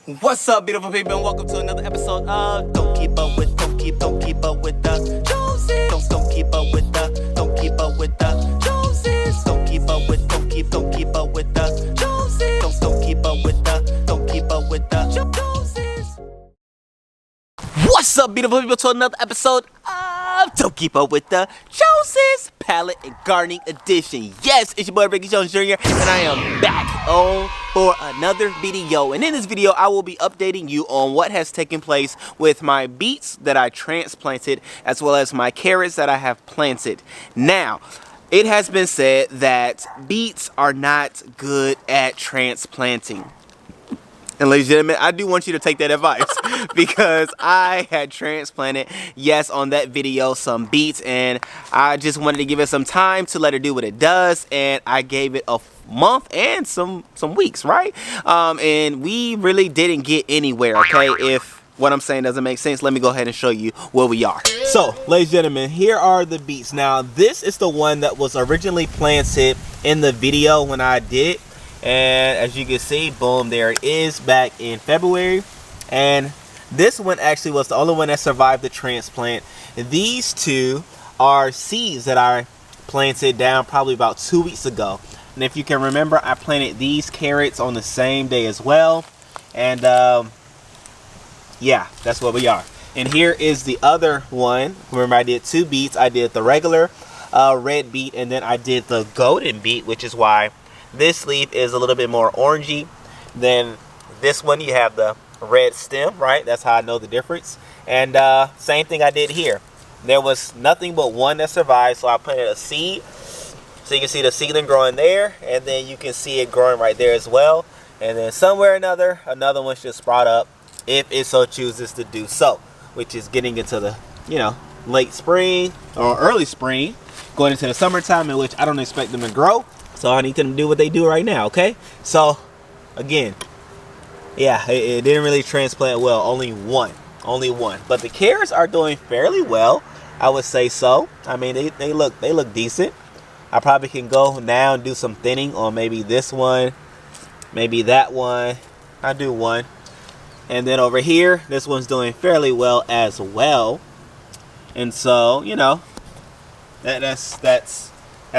What's up, beautiful people, and welcome to another episode of Don't Keep Up With the Joneses. Don't keep up with the Joneses. Don't keep up with the Joneses. Don't keep up with the Joneses. Don't keep up with the Joneses. What's up, beautiful people, to another episode of Don't Keep Up With the Joneses Palette and Gardening Edition. Yes, it's your boy Ricky Jones Jr. and I am back on for another video. And in this video, I will be updating you on what has taken place with my beets that I transplanted, as well as my carrots that I have planted. Now, it has been said that beets are not good at transplanting. And ladies and gentlemen, I do want you to take that advice because I had transplanted, yes, on that video, some beets, and I just wanted to give it some time to let it do what it does, and I gave it a month and some weeks, right? And we really didn't get anywhere, okay? If what I'm saying doesn't make sense, let me go ahead and show you where we are. So, ladies and gentlemen, here are the beets. Now, this is the one that was originally planted in the video when I did it. And as you can see, boom, there it is back in February. And this one actually was the only one that survived the transplant. These two are seeds that I planted down probably about 2 weeks ago. And if you can remember, I planted these carrots on the same day as well. And yeah, that's where we are. And here is the other one. Remember, I did two beets. I did the regular red beet, and then I did the golden beet, which is why this leaf is a little bit more orangey than this one. You have the red stem, right? That's how I know the difference. And same thing I did here. There was nothing but one that survived, so I planted a seed. So you can see the seedling growing there, and then you can see it growing right there as well. And then somewhere or another one should sprout up if it so chooses to do so, which is getting into the, you know, late spring or early spring, going into the summertime, in which I don't expect them to grow. So I need them to do what they do right now, okay? So, again, yeah, it didn't really transplant well. Only one. But the carrots are doing fairly well, I would say so. I mean, they look decent. I probably can go now and do some thinning on maybe this one, maybe that one. I do one. And then over here, this one's doing fairly well as well. And so, you know, that's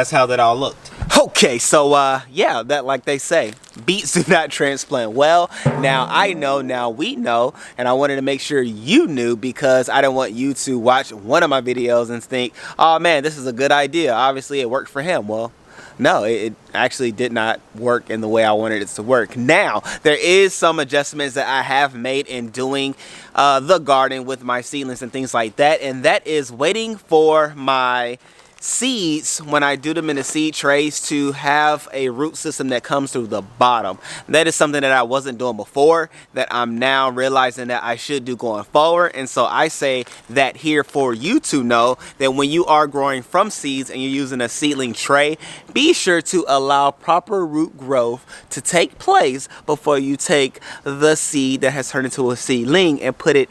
how that all looked. Okay, so yeah, that, like they say, beets do not transplant well. Now we know, and I wanted to make sure you knew, because I don't want you to watch one of my videos and think, oh man, this is a good idea. Obviously it worked for him. Well, no, it actually did not work in the way I wanted it to work. Now, there is some adjustments that I have made in doing the garden with my seedlings and things like that, and that is waiting for my seeds, when I do them in the seed trays, to have a root system that comes through the bottom. That is something that I wasn't doing before, that I'm now realizing that I should do going forward. And so I say that here for you to know that when you are growing from seeds and you're using a seedling tray, be sure to allow proper root growth to take place before you take the seed that has turned into a seedling and put it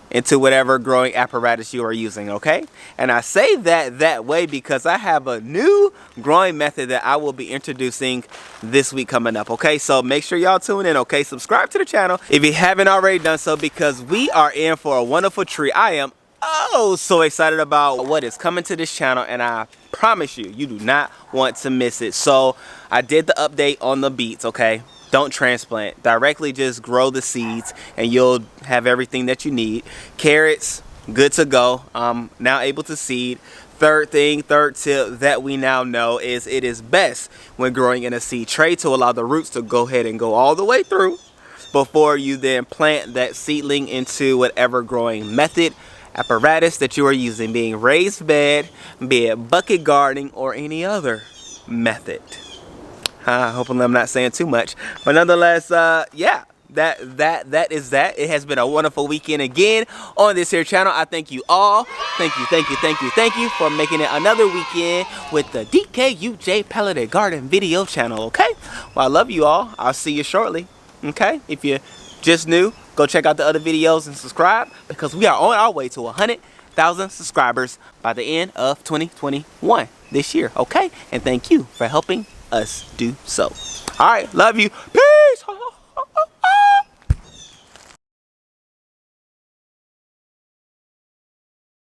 into whatever growing apparatus you are using, okay? And I say that way because I have a new growing method that I will be introducing this week coming up, okay? So make sure y'all tune in, okay? Subscribe to the channel if you haven't already done so, because we are in for a wonderful treat. I am so excited about what is coming to this channel, and I promise you, you do not want to miss it. So I did the update on the beets, okay? Don't transplant. Directly just grow the seeds and you'll have everything that you need. Carrots, good to go. Now able to seed. Third tip that we now know is it is best when growing in a seed tray to allow the roots to go ahead and go all the way through before you then plant that seedling into whatever growing method, apparatus that you are using, being raised bed, be it bucket gardening, or any other method. Hopefully I'm not saying too much, but nonetheless, yeah, that is that. It has been a wonderful weekend again on this here channel. I thank you all. Thank you for making it another weekend with the DKUJ Palette and Garden video channel, okay? Well, I love you all. I'll see you shortly, okay? If you just new, go check out the other videos and subscribe, because we are on our way to 100,000 subscribers by the end of 2021 this year, okay? And thank you for helping us do so. All right, love you. Peace.